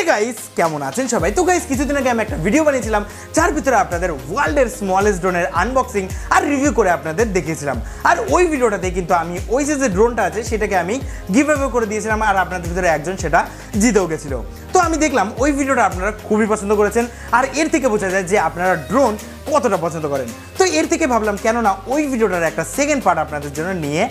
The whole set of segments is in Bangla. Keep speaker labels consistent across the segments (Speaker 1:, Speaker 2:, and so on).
Speaker 1: হে গাইস কেমন আছেন সবাই। তো গাইস কিছুদিন আগে আমি একটা ভিডিও বানিয়েছিলাম যার ভিতরে আপনাদের ওয়ার্ল্ডের স্মলেস্ট ড্রোনের আনবক্সিং আর রিভিউ করে আপনাদের দেখিয়েছিলাম। আর ওই ভিডিওটাতে কিন্তু আমি ওই যে ড্রোনটা আছে সেটাকে আমি গিভ অ্যাওয়ে করে দিয়েছিলাম আর আপনাদের ভিতরে একজন সেটা জিতেও গেছিল। তো আমি দেখলাম ওই ভিডিওটা আপনারা খুবই পছন্দ করেছেন আর এর থেকে বোঝা যায় যে আপনারা ড্রোন কতটা পছন্দ করেন। তো এর থেকে ভাবলাম কেননা ওই ভিডিওটার একটা সেকেন্ড পার্ট আপনাদের জন্য নিয়ে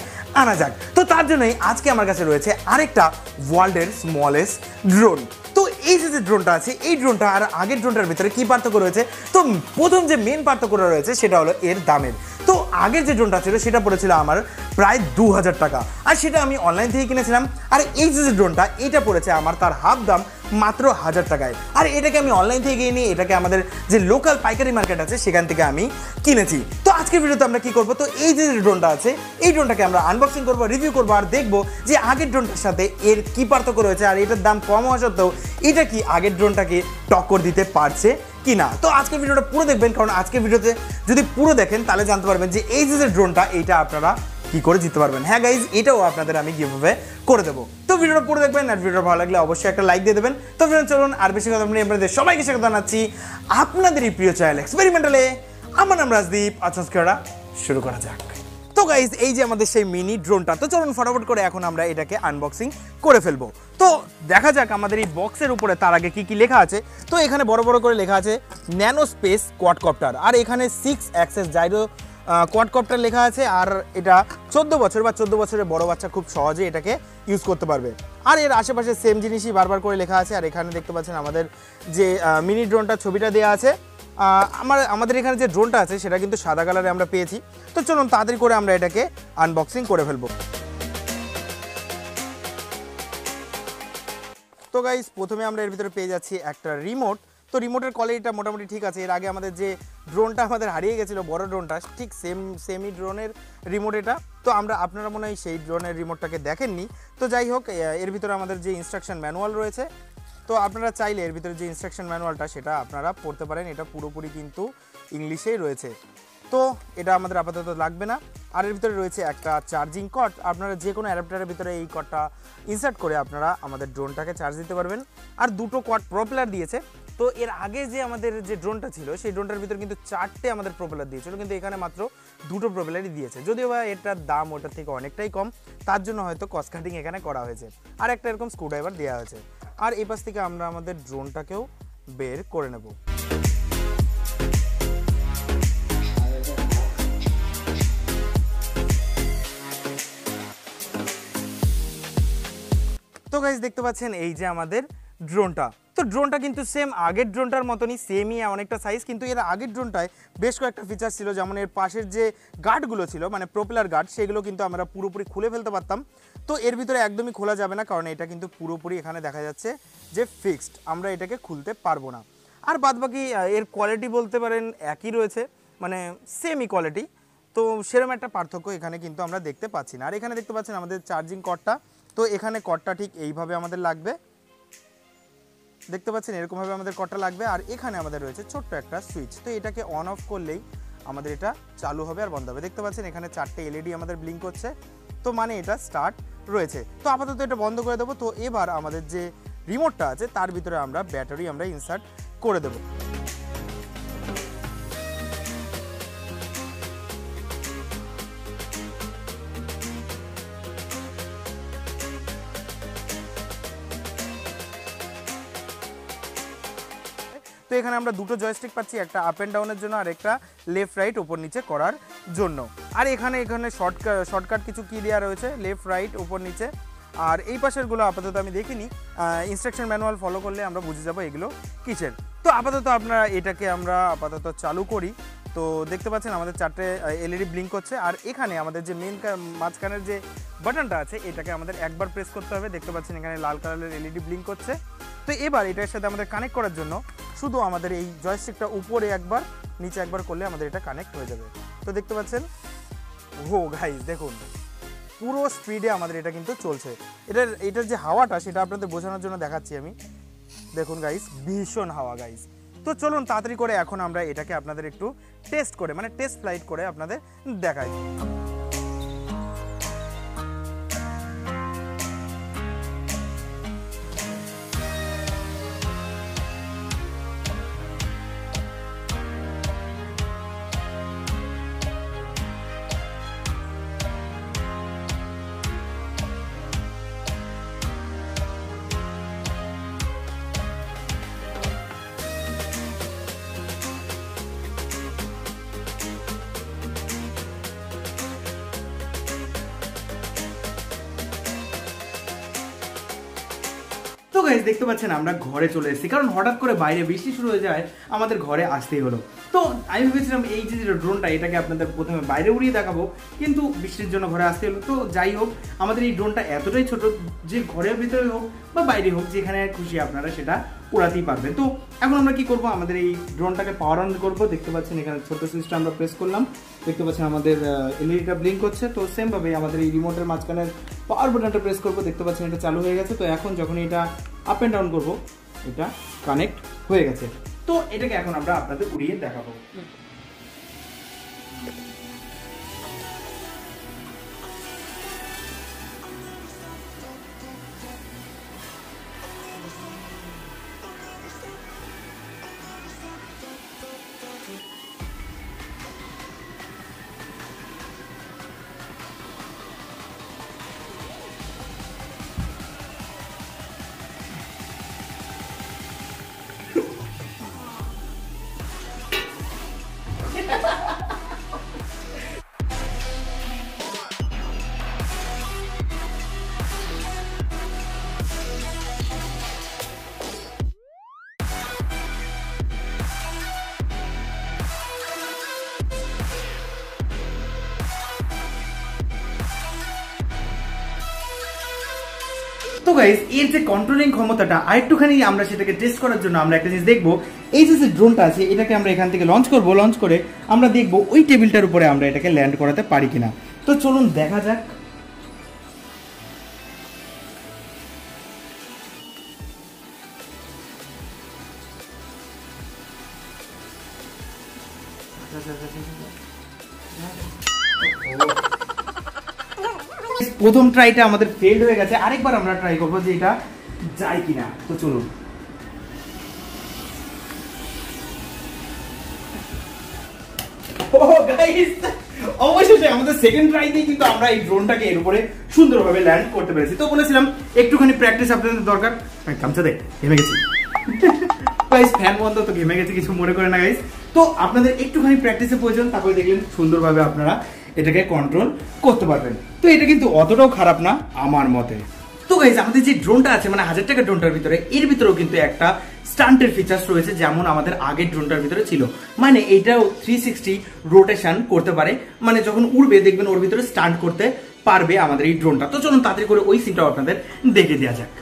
Speaker 1: আনা যাক। তো তার জন্যই আজকে আমার কাছে রয়েছে আরেকটা ওয়ার্ল্ডের স্মলেস্ট ড্রোন। তো এই যে ড্রোনটা আছে এই ড্রোনটা আর আগের ড্রোনটার ভিতরে কি পার্থক্য রয়েছে, তো প্রথম যে মেন পার্থক্য রয়েছে সেটা হলো এর দামের। তো আগের যে ড্রোনটা ছিল সেটা পড়েছিল আমার প্রায় 2000 টাকা আর সেটা আমি অনলাইন থেকে কিনেছিলাম। আর এই যে ড্রোনটা এটা পড়েছে আমার তার হাফ দাম মাত্র 1000 টাকায়। আর এটাকে আমি অনলাইন থেকে কিনে এটাকে আমাদের যে লোকাল পাইকারি মার্কেট আছে সেখান থেকে আমি কিনেছি। তো আজকের ভিডিওতে আমরা কি করব, তো এই যে ড্রোনটা আছে এই ড্রোনটাকে আমরা আনবক্সিং করব, রিভিউ করব আর দেখব যে আগের ড্রোনটার সাথে এর কি পার্থক্য রয়েছে আর এটার দাম কম হওয়া সত্ত্বেও এটা কি আগের ড্রোনটাকে টক্কর দিতে পারছে কি না। তো আজকের ভিডিওটা পুরো দেখবেন, কারণ আজকের ভিডিওতে যদি পুরো দেখেন তাহলে জানতে পারবেন যে এই যে ড্রোনটা এইটা আপনারা কি করে জিততে পারবেন। হ্যাঁ গাইজ, এটাও আপনাদের আমি গিভ অ্যাওয়ে করে দেবো। তো ভিডিওটা পুরো দেখবেন আর ভিডিওটা ভালো লাগলে অবশ্যই একটা লাইক দিয়ে দেবেন। তো ফ্রেন্ড চলুন আর বেশি কথা বলি আপনাদের সবাইকে স্বাগত জানাচ্ছি আপনাদেরই প্রিয় চ্যানেল এক্সপেরিমেন্টালে। আমার নাম রাজদীপ। আচ্ছা শুরু করা যাক। তো গাইজ এই যে আমাদের সেই মিনি ড্রোনটা, তো চলুন ফটাফট করে এখন আমরা এটাকে আনবক্সিং করে ফেলবো। তো দেখা যাক আমাদের এই বক্সের উপরে তার আগে কি কি লেখা আছে। তো এখানে বড় বড় করে লেখা আছে ন্যানো স্পেস কোয়াডকপ্টার আর এখানে 6 অ্যাক্সেস জাইরো কোয়াডকপ্টার লেখা আছে। আর এটা 14 বছর বা 14 বছরের বড় বাচ্চা খুব সহজে এটাকে ইউজ করতে পারবে। আর এর আশেপাশে সেম জিনিসই বারবার করে লেখা আছে। আর এখানে দেখতে পাচ্ছেন আমাদের যে মিনি ড্রোনটার ছবিটা দেওয়া আছে। আমাদের এখানে যে ড্রোনটা আছে সেটা কিন্তু সাদা কালারে আমরা পেয়েছি। তো চলুন তাড়াতাড়ি করে আমরা এটাকে আনবক্সিং করে ফেলবো। তো গাইস প্রথমে আমরা এর ভিতরে পেয়ে যাচ্ছি একটা রিমোট। তো রিমোটের কোয়ালিটিটা মোটামুটি ঠিক আছে। এর আগে আমাদের যে ড্রোনটা আমাদের হারিয়ে গেছিলো বড় ড্রোনটা, ঠিক সেমই ড্রোনের রিমোট এটা। তো আপনারা মনে হয় সেই ড্রোনের রিমোটটাকে দেখেননি। তো যাই হোক, এর ভিতরে আমাদের যে ইনস্ট্রাকশন ম্যানুয়াল রয়েছে, তো আপনারা চাইলে এর ভিতরে যে ইনস্ট্রাকশন ম্যানুয়ালটা সেটা আপনারা পড়তে পারেন। এটা পুরোপুরি কিন্তু ইংলিশেই রয়েছে। তো এটা আমাদের আপাতত লাগবে না। আর এর ভিতরে রয়েছে একটা চার্জিং কর্ড। আপনারা যে কোনো অ্যাডাপ্টারের ভিতরে এই কর্ডটা ইনসার্ট করে আপনারা আমাদের ড্রোনটাকে চার্জ দিতে পারবেন। আর দুটো কোয়াড প্রপেলার দিয়েছে। তো এর আগে যে আমাদের যে ড্রোনটা ছিল সেই ড্রোনটার ভিতরে কিন্তু 4টে আমাদের প্রপেলার দিয়েছিল, কিন্তু এখানে মাত্র 2টো প্রপেলারই দিয়েছে। যদিও বা এটার দাম ওটার থেকে অনেকটাই কম, তার জন্য হয়তো কস্ট কাটিং এখানে করা হয়েছে। আর একটা এরকম স্ক্রুড্রাইভার দেওয়া হয়েছে। আর এই পাশ থেকে আমরা আমাদের ড্রোনটাকেও বের করে নেব। তো গাইস দেখতে পাচ্ছেন এই যে আমাদের ড্রোনটা। তো ড্রোনটা কিন্তু সেম আগের ড্রোনটার মতনই, সেমই অনেকটা সাইজ। কিন্তু এর আগের ড্রোনটায় বেশ কয়েকটা ফিচার ছিল, যেমন এর পাশের যে গার্ডগুলো ছিল মানে প্রপেলার গার্ড, সেগুলো কিন্তু আমরা পুরোপুরি খুলে ফেলতে পারতাম। তো এর ভিতরে একদমই খোলা যাবে না, কারণ এটা কিন্তু পুরোপুরি এখানে দেখা যাচ্ছে যে ফিক্সড, আমরা এটাকে খুলতে পারবো না। আর বাদবাকি এর কোয়ালিটি বলতে পারেন একই রয়েছে, মানে সেমই কোয়ালিটি। তো সেরকম একটা পার্থক্য এখানে কিন্তু আমরা দেখতে পাচ্ছি না। আর এখানে দেখতে পাচ্ছেন আমাদের চার্জিং কর্ডটা। তো এখানে কর্ডটা ঠিক এইভাবে আমাদের লাগবে, দেখতে পাচ্ছেন এরকমভাবে আমাদের কর্ডটা লাগবে। আর এখানে আমাদের রয়েছে ছোট্ট একটা সুইচ। তো এটাকে অন অফ করলেই আমাদের এটা চালু হবে আর বন্ধ হবে। দেখতে পাচ্ছেন এখানে 4টে এলইডি আমাদের ব্লিঙ্ক করছে, তো মানে এটা স্টার্ট রয়েছে। তো আপাতত এটা বন্ধ করে দেবো। তো এবার আমাদের যে রিমোটটা আছে তার ভিতরে আমরা ব্যাটারি আমরা ইনসার্ট করে দেবো। তো এখানে আমরা দুটো জয়স্টিক পাচ্ছি, একটা আপ অ্যান্ড ডাউনের জন্য আর একটা লেফট রাইট ওপর নিচে করার জন্য। আর এখানে শর্টকাট কিছু কি দেওয়া রয়েছে, লেফট রাইট ওপর নিচে। আর এই পাশেরগুলো আপাতত আমি দেখিনি, ইনস্ট্রাকশন ম্যানুয়াল ফলো করলে আমরা বুঝে যাবো এগুলো কিসের। তো আপাতত আপনারা এটাকে আমরা আপাতত চালু করি। তো দেখতে পাচ্ছেন আমাদের 4টে এলইডি ব্লিঙ্ক করছে। আর এখানে আমাদের যে মেন মাঝখানের যে বাটনটা আছে এটাকে আমাদের একবার প্রেস করতে হবে। দেখতে পাচ্ছেন এখানে লাল কালারের এলইডি ব্লিঙ্ক করছে। তো এবার এটার সাথে আমাদের কানেক্ট করার জন্য শুধু আমাদের এই জয়স্টিকটা উপরে একবার নিচে একবার করলে আমাদের এটা কানেক্ট হয়ে যাবে। তো দেখতে পাচ্ছেন, ও গাইস দেখুন পুরো স্পিডে আমাদের এটা কিন্তু চলছে। এটার যে হাওয়াটা সেটা আপনাদের বোঝানোর জন্য দেখাচ্ছি আমি। দেখুন গাইস ভীষণ হাওয়া গাইস। তো চলুন তাড়াতাড়ি করে এখন আমরা এটাকে আপনাদের একটু টেস্ট করে মানে টেস্ট ফ্লাইট করে আপনাদের দেখাই। তো গাইস দেখতে পাচ্ছেন আমরা ঘরে চলে এসেছি, কারণ হঠাৎ করে বাইরে বৃষ্টি শুরু হয়ে যায়, আমাদের ঘরে আসতেই হলো। তো আমি ভেবেছিলাম এই যে ড্রোনটা এটাকে আপনাদের প্রথমে বাইরে উড়িয়ে দেখাবো, কিন্তু বৃষ্টির জন্য ঘরে আসতে হলো। তো যাই হোক, আমাদের এই ড্রোনটা এতটাই ছোট যে ঘরের ভিতরে হোক বা বাইরে হোক, যেখানে খুশি আপনারা সেটা উড়াতেই পারবেন। তো এখন আমরা কি করব, আমাদের এই ড্রোনটাকে পাওয়ার অন করবো। দেখতে পাচ্ছেন এখানে ছোট সুইচটা আমরা প্রেস করলাম, দেখতে পাচ্ছেন আমাদের এলইডিটা ব্লিঙ্ক হচ্ছে। তো সেম ভাবে আমাদের এই রিমোটের মাঝখানে পাওয়ার বাটনটা প্রেস করবো, দেখতে পাচ্ছেন এটা চালু হয়ে গেছে। তো এখন যখন এটা আপ অ্যান্ড ডাউন করবো, এটা কানেক্ট হয়ে গেছে। তো এটাকে এখন আমরা আপনাদের উড়িয়ে দেখাবো। তো গাইস, এর যে কন্ট্রোলিং ক্ষমতাটা আরেকটুখানি আমরা সেটাকে টেস্ট করার জন্য আমরা একটা জিনিস দেখবো। এই যে ড্রোনটা আছে এটাকে আমরা এখান থেকে লঞ্চ করবো, লঞ্চ করে আমরা দেখবো ওই টেবিলটার উপরে আমরা এটাকে ল্যান্ড করাতে পারি কিনা। তো চলুন দেখা যাক। প্রথম ট্রাইটা আমাদের ফেলড হয়ে গেছে, আরেকবার আমরা ট্রাই করবো যে এটা যায় কিনা। তো চলুন। অবশেষে আমাদের সেকেন্ড ট্রাইতেই কিন্তু আমরা এই ড্রোনটাকে এর উপরে সুন্দরভাবে ল্যান্ড করতে পেরেছি। তো বলেছিলাম একটুখানি প্র্যাকটিস আপনাদের দরকার। গামছা দেখ, ঘেমে গেছি গাইস, ফ্যান বন্ধ তো ঘেমে গেছে, কিছু মনে করে না গাইস। তো আপনাদের একটুখানি প্র্যাকটিসের প্রয়োজন, তারপরে দেখলেন সুন্দরভাবে আপনারা এটাকে কন্ট্রোল করতে পারবেন। তো এটা কিন্তু অতটাও খারাপ না আমার মতে। তো গাইস, আমাদের যে ড্রোনটা আছে মানে 1000 টাকার ড্রোনটার ভিতরে, এর ভিতরেও কিন্তু একটা স্টান্টের ফিচার্স রয়েছে, যেমন আমাদের আগের ড্রোনটার ভিতরে ছিল। মানে এটাও 360 রোটেশন করতে পারে, মানে যখন উড়বে দেখবেন ওর ভিতরে স্টান্ট করতে পারবে আমাদের এই ড্রোনটা। তো চলুন তাড়াতাড়ি করে ওই সিনটাও আপনাদের দেখে দেওয়া যাক।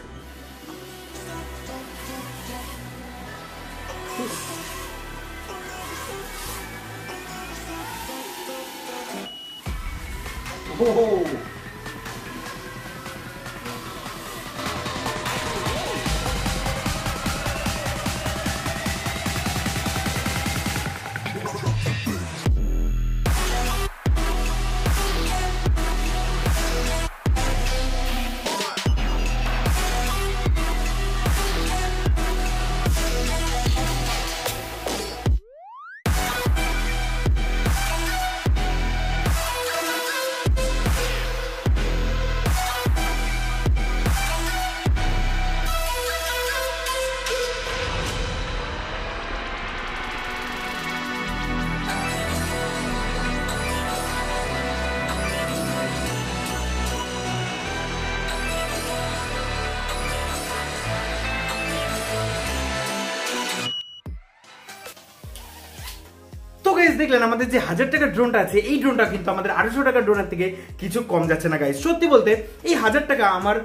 Speaker 1: দেখলেন আমাদের যে 1000 টাকার ড্রোনটা আছে, এই ড্রোনটা কিন্তু আমাদের 800 টাকার ড্রোনের থেকে কিছু কম যাচ্ছে না গাইস। সত্যি বলতে এই 1000 টাকা আমার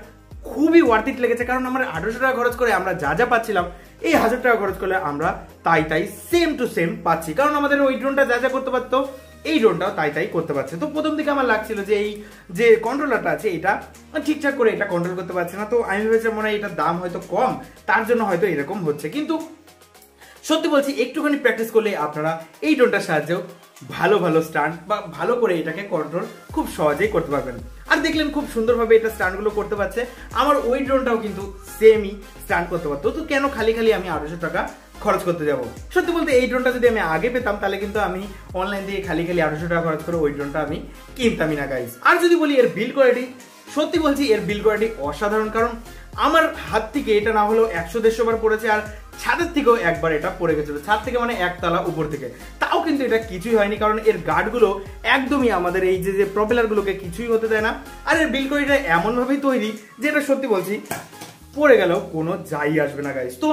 Speaker 1: খুবই ওয়ার্থ ইট লেগেছে, কারণ আমরা 800 টাকা খরচ করে আমরা যা যা পাচ্ছিলাম এই 1000 টাকা খরচ করলে আমরা তাই সেম টু সেম পাচ্ছি। কারণ আমাদের ওই ড্রোনটা যা যা করতে পারতো এই ড্রোনটাও তাই করতে পারছে। তো প্রথম দিকে আমার লাগছিল যে এই যে কন্ট্রোলারটা আছে এটা ঠিকঠাক করে এটা কন্ট্রোল করতে পারছে না। তো আমি ভেবেছিলাম মনে হয় এটার দাম হয়তো কম, তার জন্য হয়তো এরকম হচ্ছে। কিন্তু সত্যি বলছি, একটুখানি প্র্যাকটিস করলে আপনারা এই ড্রোনটার সাহায্যেও ভালো ভালো স্টান্ট বা ভালো করে এটাকে কন্ট্রোল খুব সহজেই করতে পারবেন। আর দেখলেন খুব সুন্দরভাবে এটা স্টান্টগুলো করতে পারছে। আমার ওই ড্রোনটাও কিন্তু সেমই স্টান্ট করতে পারতো। তো কেন খালি খালি আমি 800 টাকা খরচ করতে যাব? সত্যি বলতে এই ড্রোনটা যদি আমি আগে পেতাম তাহলে কিন্তু আমি অনলাইন দিয়ে খালি খালি 800 টাকা খরচ করে ওই ড্রোনটা আমি কিনতামই না গাইস। আর যদি বলি এর বিল্ড কোয়ালিটি, সত্যি বলছি এর বিল্ড কোয়ালিটি অসাধারণ। কারণ আমার হাত থেকে এটা না হলেও 100-150 বার পড়েছে, আর ছাদের থেকেও একবার এটা পড়ে গেছিল। ছাদ থেকে মানে একতলা উপর থেকে, তাও কিন্তু এটা কিছুই হয়নি, কারণ এর গার্ডগুলো একদমই আমাদের এই যে প্রপেলারগুলোকে কিছুই হতে দেয় না। আর এর বিল্ড কোয়ালিটি এমন ভাবেই তৈরি যে এটা সত্যি বলছি পড়ে গেলেও কোনো যাই আসবে না গাইস। তো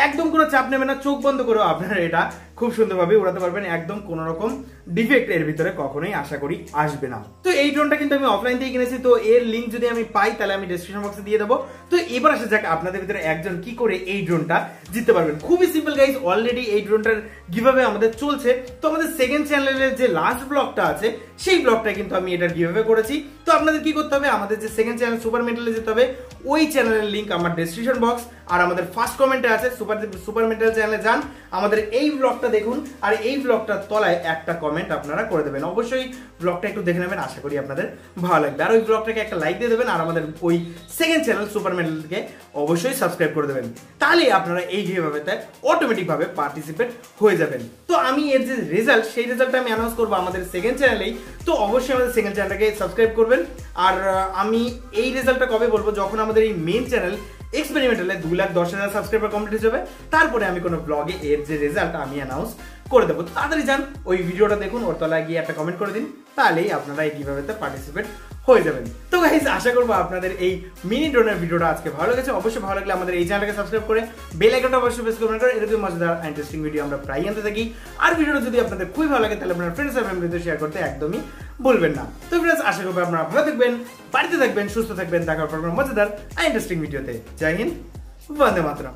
Speaker 1: একদম কোনো চাপ নেবে না, চোখ বন্ধ করেও আপনারা এটা খুব সুন্দরভাবে উড়াতে পারবেন, একদম কোনো রকম ডিফেক্ট এর ভিতরে কখনোই আশা করি আসবে না। তো এই ড্রোনটা কিন্তু আমি অফলাইন থেকে কিনেছি, তো এর লিঙ্ক যদি আমি পাই তাহলে আমি ডেসক্রিপশন বক্সে দিয়ে দেবো। তো এবার আসা যাক আপনাদের ভিতরে একজন কি করে এই ড্রোনটা জিততে পারবেন। খুবই সিম্পল গাইস, অলরেডি এই ড্রোনটার গিভঅ্যাওয়ে আমাদের চলছে। তো আমাদের সেকেন্ড চ্যানেলের যে লাস্ট ব্লগটা আছে সেই ব্লগটা কিন্তু আমি এটার গিভঅ্যাওয়ে করেছি। তো আপনাদের কি করতে হবে, আমাদের যে সেকেন্ড চ্যানেল সুপার মেটালে যেতে হবে, ওই চ্যানেলের লিঙ্ক আমার ডেসক্রিপশন বক্স আর আমাদের ফার্স্ট কমেন্টে আছে। সুপার মেটাল চ্যানেলে যান, আমাদের এই ব্লগটা দেখুন, আর এই ব্লগটার তলায় একটা কমেন্ট আপনারা করে দেবেন। অবশ্যই ব্লগটা একটু দেখে নেবেন, আশা করি আপনাদের ভালো লাগবে। আর ওই ব্লগটাকে একটা লাইক দিয়ে দেবেন, আর আমাদের ওই সেকেন্ড চ্যানেল সুপার মেটালকে অবশ্যই সাবস্ক্রাইব করে দেবেন। তাহলে আপনারা এই গিভঅ্যাওয়েতে অটোমেটিকভাবে পার্টিসিপেট হয়ে যাবেন। তো আমি এর যে রেজাল্ট, সেই রেজাল্টটা আমি অ্যানাউন্স করবো আমাদের সেকেন্ড চ্যানেলেই। তো অবশ্যই আমাদের সেকেন্ড চ্যানেলটাকে সাবস্ক্রাইব করবেন। আর আমি এই রেজাল্টটা কবে বলবো, যখন আমাদের এই মেন চ্যানেল এক্সপেরিমেন্টালে 2,10,000 সাবস্ক্রাইবার কমপ্লিট হয়ে যাবে, তারপরে আমি কোনো ব্লগে এর যে রেজাল্ট আমি অ্যানাউন্স করে দেবো। তো তাড়াতাড়ি যান, ওই ভিডিওটা দেখুন, ওর তলায় গিয়ে একটা কমেন্ট করে দিন, তাহলেই আপনারা এই গিভঅ্যাওয়েতে পার্টিসিপেট হয়ে যাবেন। তো গাইস, আশা করবো আপনাদের এই মিনি ড্রোনের ভিডিওটা আজকে ভালো লেগেছে। অবশ্যই ভালো লাগলে আমাদের এই চ্যানেলটাকে সাবস্ক্রাইব করে বেল আইকনটা অবশ্যই প্রেস করবেন, কারণ এরকম মজাদার ইন্টারেস্টিং ভিডিও আমরা প্রায় আনতে থাকি। আর ভিডিওটা যদি আপনাদের খুবই ভালো লাগে তাহলে আপনার ফ্রেন্ডস আর ফ্যামিলিতে শেয়ার করতে একদমই ভুলবেন না। তো ফ্রেন্ডস, আশা করবো আপনারা ভালো থাকবেন, বাড়িতে থাকবেন, সুস্থ থাকবেন। দেখা হবে মজাদার ইন্টারেস্টিং ভিডিওতে। জয় হিন্দ, বন্দে মাতরম।